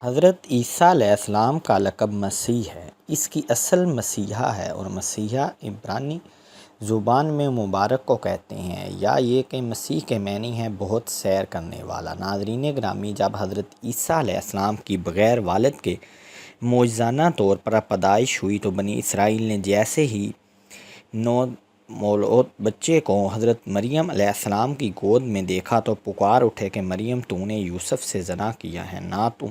حضرت عیسیٰ علیہ السلام کا لقب مسیح ہے۔ اس کی اصل مسیحا ہے اور مسیحا عبرانی زبان میں مبارک کو کہتے ہیں، یا یہ کہ مسیح کے معنی ہے بہت سیر کرنے والا۔ ناظرین گرامی، جب حضرت عیسیٰ علیہ السلام کی بغیر والد کے معجزانہ طور پر پیدائش ہوئی تو بنی اسرائیل نے جیسے ہی نومولود بچے کو حضرت مریم علیہ السلام کی گود میں دیکھا تو پکار اٹھے کہ مریم، تو نے یوسف سے زنا کیا ہے، نہ تو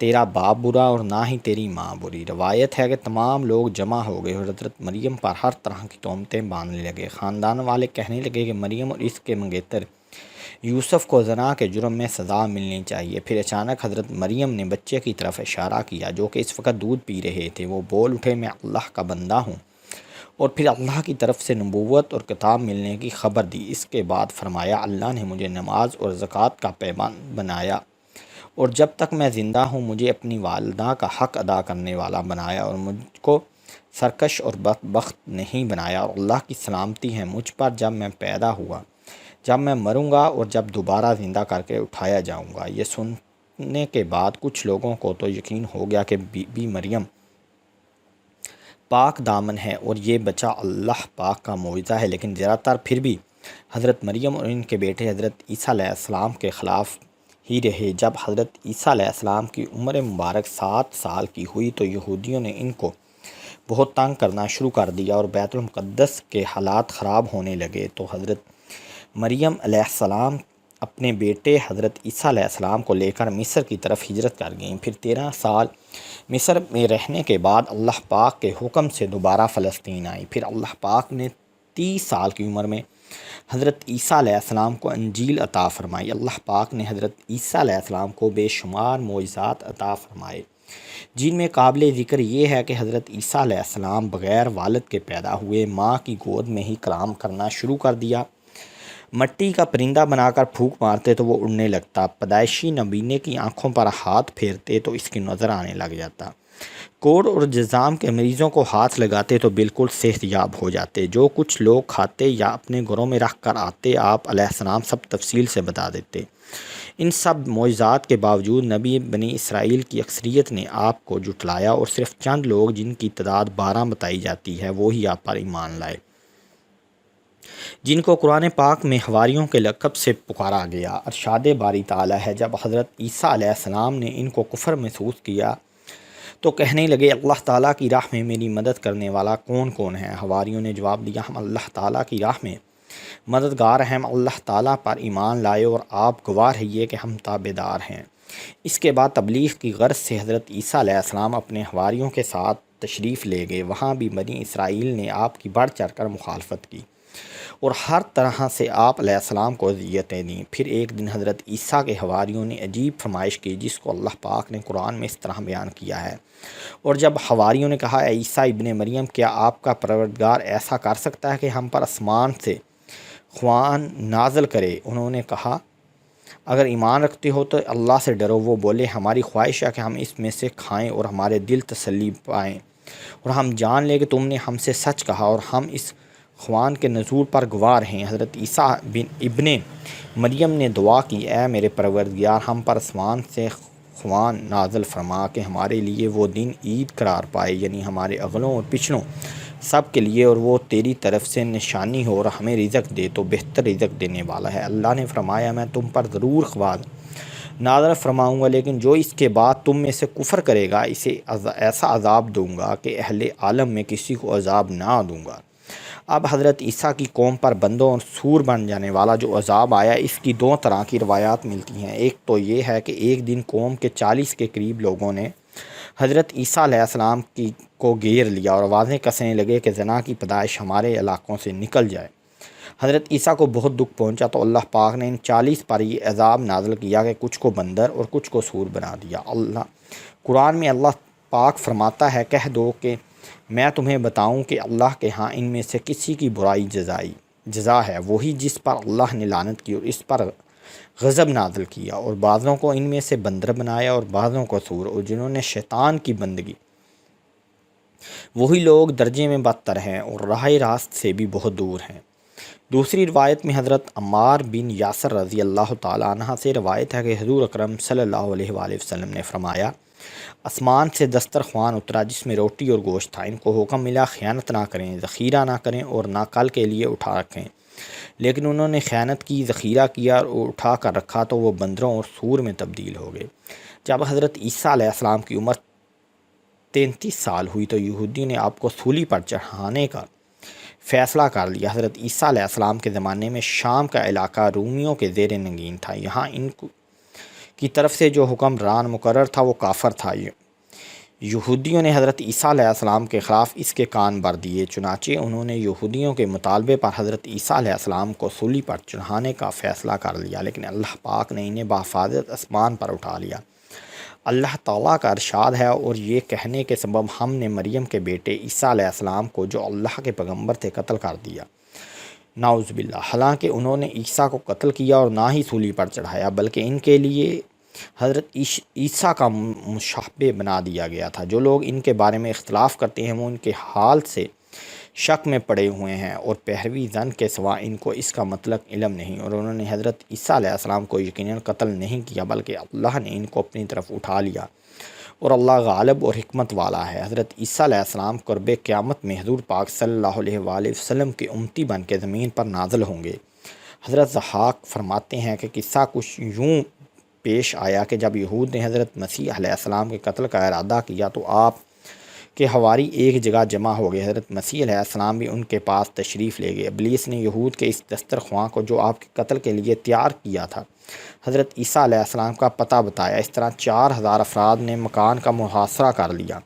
تیرا باپ برا اور نہ ہی تیری ماں بری۔ روایت ہے کہ تمام لوگ جمع ہو گئے اور حضرت مریم پر ہر طرح کی تہمتیں باندھنے لگے۔ خاندان والے کہنے لگے کہ مریم اور اس کے منگیتر یوسف کو زنا کے جرم میں سزا ملنی چاہیے۔ پھر اچانک حضرت مریم نے بچے کی طرف اشارہ کیا جو کہ اس وقت دودھ پی رہے تھے۔ وہ بول اٹھے، میں اللہ کا بندہ ہوں، اور پھر اللہ کی طرف سے نبوت اور کتاب ملنے کی خبر دی۔ اس کے بعد فرمایا، اللہ نے مجھے نماز اور زکوٰۃ کا پابند بنایا، اور جب تک میں زندہ ہوں مجھے اپنی والدہ کا حق ادا کرنے والا بنایا، اور مجھ کو سرکش اور بدبخت نہیں بنایا، اور اللہ کی سلامتی ہے مجھ پر جب میں پیدا ہوا، جب میں مروں گا اور جب دوبارہ زندہ کر کے اٹھایا جاؤں گا۔ یہ سننے کے بعد کچھ لوگوں کو تو یقین ہو گیا کہ بی بی مریم پاک دامن ہے اور یہ بچہ اللہ پاک کا معجزہ ہے، لیکن زیادہ تر پھر بھی حضرت مریم اور ان کے بیٹے حضرت عیسیٰ علیہ السلام کے خلاف ہی رہے۔ جب حضرت عیسیٰ علیہ السلام کی عمر مبارک 7 سال کی ہوئی تو یہودیوں نے ان کو بہت تنگ کرنا شروع کر دیا اور بیت المقدس کے حالات خراب ہونے لگے، تو حضرت مریم علیہ السلام اپنے بیٹے حضرت عیسیٰ علیہ السلام کو لے کر مصر کی طرف ہجرت کر گئیں۔ پھر 13 سال مصر میں رہنے کے بعد اللہ پاک کے حکم سے دوبارہ فلسطین آئیں۔ پھر اللہ پاک نے 30 سال کی عمر میں حضرت عیسیٰ علیہ السلام کو انجیل عطا فرمائی۔ اللہ پاک نے حضرت عیسیٰ علیہ السلام کو بے شمار معجزات عطا فرمائے، جن میں قابل ذکر یہ ہے کہ حضرت عیسیٰ علیہ السلام بغیر والد کے پیدا ہوئے، ماں کی گود میں ہی کلام کرنا شروع کر دیا، مٹی کا پرندہ بنا کر پھونک مارتے تو وہ اڑنے لگتا، پیدائشی نابینے کی آنکھوں پر ہاتھ پھیرتے تو اس کی نظر آنے لگ جاتا، کوڑ اور جذام کے مریضوں کو ہاتھ لگاتے تو بالکل صحت یاب ہو جاتے، جو کچھ لوگ کھاتے یا اپنے گھروں میں رکھ کر آتے آپ علیہ السلام سب تفصیل سے بتا دیتے۔ ان سب معجزات کے باوجود نبی بنی اسرائیل کی اکثریت نے آپ کو جھٹلایا اور صرف چند لوگ، جن کی تعداد 12 بتائی جاتی ہے، وہی آپ پر ایمان لائے، جن کو قرآن پاک میں حواریوں کے لقب سے پکارا گیا۔ ارشاد باری تعالیٰ ہے، جب حضرت عیسیٰ علیہ السلام نے ان کو کفر محسوس کیا تو کہنے لگے، اللہ تعالیٰ کی راہ میں میری مدد کرنے والا کون کون ہے؟ حواریوں نے جواب دیا، ہم اللہ تعالیٰ کی راہ میں مددگار ہیں، ہم اللہ تعالیٰ پر ایمان لائے اور آپ گواہ رہیے کہ ہم تابعدار ہیں۔ اس کے بعد تبلیغ کی غرض سے حضرت عیسیٰ علیہ السلام اپنے حواریوں کے ساتھ تشریف لے گئے۔ وہاں بھی بنی اسرائیل نے آپ کی بڑھ چڑھ کر مخالفت کی اور ہر طرح سے آپ علیہ السلام کو اذیتیں دیں۔ پھر ایک دن حضرت عیسیٰ کے حواریوں نے عجیب فرمائش کی، جس کو اللہ پاک نے قرآن میں اس طرح بیان کیا ہے، اور جب حواریوں نے کہا، اے عیسیٰ ابن مریم، کیا آپ کا پروردگار ایسا کر سکتا ہے کہ ہم پر آسمان سے خوان نازل کرے؟ انہوں نے کہا، اگر ایمان رکھتے ہو تو اللہ سے ڈرو۔ وہ بولے، ہماری خواہش ہے کہ ہم اس میں سے کھائیں اور ہمارے دل تسلی پائیں، اور ہم جان لیں کہ تم نے ہم سے سچ کہا اور ہم اس خوان کے نزول پر گواہ ہیں۔ حضرت عیسیٰ ابن مریم نے دعا کی، اے میرے پروردگار، ہم پر آسمان سے خوان نازل فرما کہ ہمارے لیے وہ دن عید قرار پائے، یعنی ہمارے اگلوں اور پچھلوں سب کے لیے، اور وہ تیری طرف سے نشانی ہو، اور ہمیں رزق دے تو بہتر رزق دینے والا ہے۔ اللہ نے فرمایا، میں تم پر ضرور خوان نازل فرماؤں گا، لیکن جو اس کے بعد تم میں سے کفر کرے گا اسے ایسا عذاب دوں گا کہ اہل عالم میں کسی کو عذاب نہ دوں گا۔ اب حضرت عیسیٰ کی قوم پر بندوں اور سور بن جانے والا جو عذاب آیا، اس کی 2 طرح کی روایات ملتی ہیں۔ ایک تو یہ ہے کہ ایک دن قوم کے 40 کے قریب لوگوں نے حضرت عیسیٰ علیہ السلام کو گھیر لیا اور آوازیں کسنے لگے کہ زنا کی پیدائش ہمارے علاقوں سے نکل جائے۔ حضرت عیسیٰ کو بہت دکھ پہنچا تو اللہ پاک نے ان 40 پر یہ عذاب نازل کیا کہ کچھ کو بندر اور کچھ کو سور بنا دیا۔ قرآن میں اللہ پاک فرماتا ہے، کہہ دو کہ میں تمہیں بتاؤں کہ اللہ کے ہاں ان میں سے کسی کی برائی جزا ہے، وہی جس پر اللہ نے لعنت کی اور اس پر غضب نازل کیا، اور بعضوں کو ان میں سے بندر بنایا اور بعضوں کو سور، اور جنہوں نے شیطان کی بندگی، وہی لوگ درجے میں بدتر ہیں اور راہ راست سے بھی بہت دور ہیں۔ دوسری روایت میں حضرت عمار بن یاسر رضی اللہ تعالیٰ عنہ سے روایت ہے کہ حضور اکرم صلی اللہ علیہ وآلہ وسلم نے فرمایا، آسمان سے دسترخوان اترا جس میں روٹی اور گوشت تھا، ان کو حکم ملا خیانت نہ کریں، ذخیرہ نہ کریں اور نہ کل کے لیے اٹھا رکھیں، لیکن انہوں نے خیانت کی، ذخیرہ کیا اور اٹھا کر رکھا تو وہ بندروں اور سور میں تبدیل ہو گئے۔ جب حضرت عیسیٰ علیہ السلام کی عمر 33 سال ہوئی تو یہودی نے آپ کو سولی پر چڑھانے کا فیصلہ کر لیا۔ حضرت عیسیٰ علیہ السلام کے زمانے میں شام کا علاقہ رومیوں کے زیر نگین تھا، یہاں ان کی طرف سے جو حکمران مقرر تھا وہ کافر تھا۔ یہودیوں نے حضرت عیسیٰ علیہ السلام کے خلاف اس کے کان بھر دیے، چنانچہ انہوں نے یہودیوں کے مطالبے پر حضرت عیسیٰ علیہ السلام کو سولی پر چڑھانے کا فیصلہ کر لیا، لیکن اللہ پاک نے انہیں بحفاظت آسمان پر اٹھا لیا۔ اللہ تعالیٰ کا ارشاد ہے، اور یہ کہنے کے سبب ہم نے مریم کے بیٹے عیسیٰ علیہ السلام کو جو اللہ کے پیغمبر تھے قتل کر دیا، نعوذ باللہ، حالانکہ انہوں نے عیسیٰ کو قتل کیا اور نہ ہی سولی پر چڑھایا بلکہ ان کے لیے حضرت عیسیٰ کا مشابہ بنا دیا گیا تھا۔ جو لوگ ان کے بارے میں اختلاف کرتے ہیں وہ ان کے حال سے شک میں پڑے ہوئے ہیں اور پیروی ظن کے سوا ان کو اس کا مطلق علم نہیں، اور انہوں نے حضرت عیسیٰ علیہ السلام کو یقیناً قتل نہیں کیا بلکہ اللہ نے ان کو اپنی طرف اٹھا لیا، اور اللہ غالب اور حکمت والا ہے۔ حضرت عیسیٰ علیہ السلام قرب قیامت میں حضور پاک صلی اللہ علیہ وآلہ وسلم کے امتی بن کے زمین پر نازل ہوں گے۔ حضرت ضحاک فرماتے ہیں کہ قصہ کچھ یوں پیش آیا کہ جب یہود نے حضرت مسیح علیہ السلام کے قتل کا ارادہ کیا تو آپ کے حواری ایک جگہ جمع ہو گئے۔ حضرت مسیح علیہ السلام بھی ان کے پاس تشریف لے گئے۔ ابلیس نے یہود کے اس دسترخواں کو جو آپ کے قتل کے لیے تیار کیا تھا حضرت عیسیٰ علیہ السلام کا پتہ بتایا۔ اس طرح 4000 افراد نے مکان کا محاصرہ کر لیا۔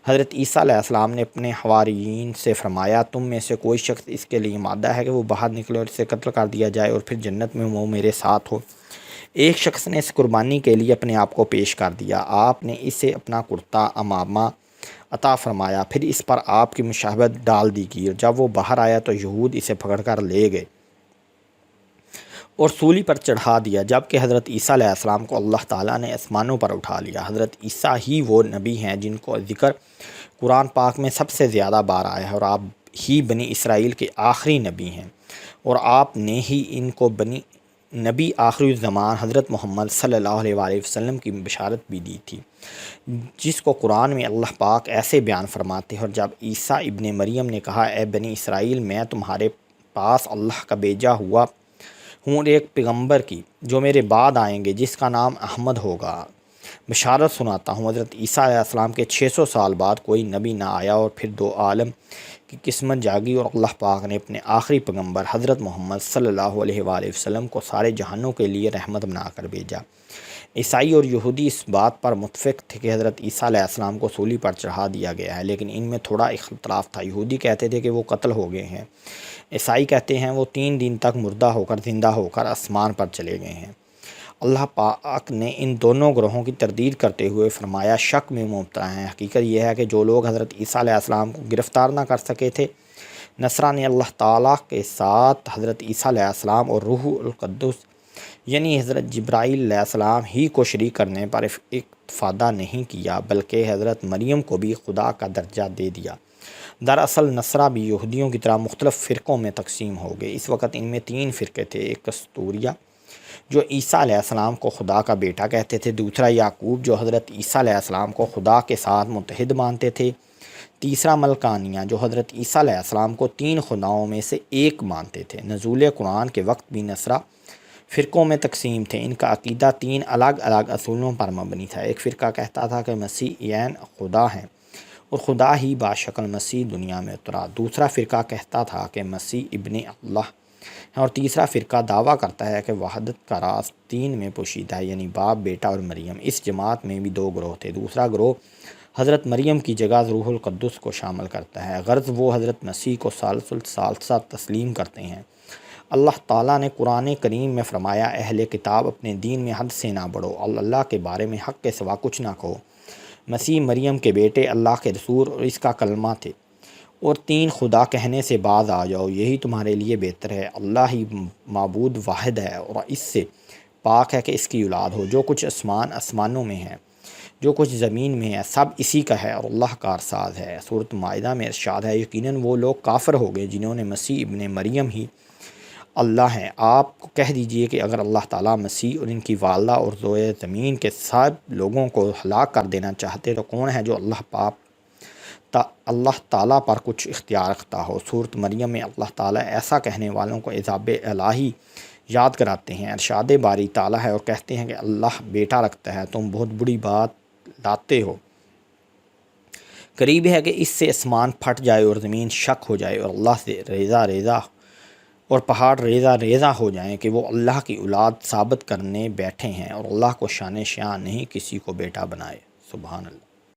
حضرت عیسیٰ علیہ السلام نے اپنے حواریین سے فرمایا، تم میں سے کوئی شخص اس کے لیے مادہ ہے کہ وہ باہر نکلے اور اسے قتل کر دیا جائے اور پھر جنت میں وہ میرے ساتھ ہو۔ ایک شخص نے اس قربانی کے لیے اپنے آپ کو پیش کر دیا۔ آپ نے اسے اپنا کرتا امامہ عطا فرمایا، پھر اس پر آپ کی مشابہت ڈال دی گئی، اور جب وہ باہر آیا تو یہود اسے پکڑ کر لے گئے اور سولی پر چڑھا دیا، جبکہ حضرت عیسیٰ علیہ السلام کو اللہ تعالیٰ نے آسمانوں پر اٹھا لیا۔ حضرت عیسیٰ ہی وہ نبی ہیں جن کو ذکر قرآن پاک میں سب سے زیادہ بار آیا ہے، اور آپ ہی بنی اسرائیل کے آخری نبی ہیں، اور آپ نے ہی ان کو نبی آخری الزمان حضرت محمد صلی اللہ علیہ وآلہ وسلم کی بشارت بھی دی تھی، جس کو قرآن میں اللہ پاک ایسے بیان فرماتے ہیں، اور جب عیسیٰ ابن مریم نے کہا، اے بنی اسرائیل، میں تمہارے پاس اللہ کا بھیجا ہوا ہوں ایک پیغمبر کی جو میرے بعد آئیں گے جس کا نام احمد ہوگا، بشارت سناتا ہوں۔ حضرت عیسیٰ علیہ السلام کے 600 سال بعد کوئی نبی نہ آیا، اور پھر دو عالم کی قسمت جاگی، اور اللہ پاک نے اپنے آخری پیغمبر حضرت محمد صلی اللہ علیہ وآلہ وسلم کو سارے جہانوں کے لیے رحمت بنا کر بھیجا۔ عیسائی اور یہودی اس بات پر متفق تھے کہ حضرت عیسیٰ علیہ السلام کو سولی پر چڑھا دیا گیا ہے، لیکن ان میں تھوڑا اختلاف تھا۔ یہودی کہتے تھے کہ وہ قتل ہو گئے ہیں، عیسائی کہتے ہیں وہ 3 دن تک مردہ ہو کر زندہ ہو کر آسمان پر چلے گئے ہیں۔ اللہ پاک نے ان دونوں گروہوں کی تردید کرتے ہوئے فرمایا، شک میں مبتلا ہیں، حقیقت یہ ہے کہ جو لوگ حضرت عیسیٰ علیہ السلام کو گرفتار نہ کر سکے تھے، نصرہ نے اللہ تعالیٰ کے ساتھ حضرت عیسیٰ علیہ السلام اور روح القدس یعنی حضرت جبرائیل علیہ السلام ہی کو شریک کرنے پر اکتفا نہیں کیا، بلکہ حضرت مریم کو بھی خدا کا درجہ دے دیا۔ دراصل نصرہ بھی یہودیوں کی طرح مختلف فرقوں میں تقسیم ہو گئے۔ اس وقت ان میں 3 فرقے تھے، ایک کستوریہ جو عیسیٰ علیہ السلام کو خدا کا بیٹا کہتے تھے، دوسرا یعقوب جو حضرت عیسیٰ علیہ السلام کو خدا کے ساتھ متحد مانتے تھے، تیسرا ملکانیہ جو حضرت عیسیٰ علیہ السلام کو 3 خداؤں میں سے ایک مانتے تھے۔ نزول قرآن کے وقت بھی نصرہ فرقوں میں تقسیم تھے۔ ان کا عقیدہ 3 الگ الگ اصولوں پر مبنی تھا۔ ایک فرقہ کہتا تھا کہ مسیح عین خدا ہیں اور خدا ہی باشکل مسیح دنیا میں اترا۔ دوسرا فرقہ کہتا تھا کہ مسیح ابن اللہ ہے، اور تیسرا فرقہ دعویٰ کرتا ہے کہ وحدت کا راز 3 میں پوشیدہ ہے، یعنی باپ، بیٹا اور مریم۔ اس جماعت میں بھی 2 گروہ تھے۔ دوسرا گروہ حضرت مریم کی جگہ روح القدس کو شامل کرتا ہے، غرض وہ حضرت مسیح کو ثالث الثالثہ تسلیم کرتے ہیں۔ اللہ تعالیٰ نے قرآن کریم میں فرمایا، اہل کتاب اپنے دین میں حد سے نہ بڑھو، اللہ کے بارے میں حق کے سوا کچھ نہ کہو۔ مسیح مریم کے بیٹے، اللہ کے رسول اور اس کا کلمہ تھے، اور 3 خدا کہنے سے باز آ جاؤ، یہی تمہارے لیے بہتر ہے۔ اللہ ہی معبود واحد ہے اور اس سے پاک ہے کہ اس کی اولاد ہو۔ جو کچھ آسمانوں میں ہے، جو کچھ زمین میں ہے، سب اسی کا ہے اور اللہ کارساز ہے۔ سورۃ مائدہ میں ارشاد ہے، یقیناً وہ لوگ کافر ہو گئے جنہوں نے مسیح ابن مریم ہی اللہ ہیں۔ آپ کو کہہ دیجئے کہ اگر اللہ تعالیٰ مسیح اور ان کی والدہ اور ذوئے زمین کے سب لوگوں کو ہلاک کر دینا چاہتے تو کون ہے جو اللہ تعالیٰ پر کچھ اختیار رکھتا ہو۔ سورۃ مریم میں اللہ تعالیٰ ایسا کہنے والوں کو عذاب الہی یاد کراتے ہیں۔ ارشاد باری تعالیٰ ہے اور کہتے ہیں کہ اللہ بیٹا رکھتا ہے، تم بہت بڑی بات لاتے ہو۔ قریب ہے کہ اس سے آسمان پھٹ جائے اور زمین شک ہو جائے اور اللہ سے ریزہ ریزہ اور پہاڑ ریزہ ریزہ ہو جائیں کہ وہ اللہ کی اولاد ثابت کرنے بیٹھے ہیں اور اللہ کو شان نہیں کسی کو بیٹا بنائے۔ سبحان اللہ۔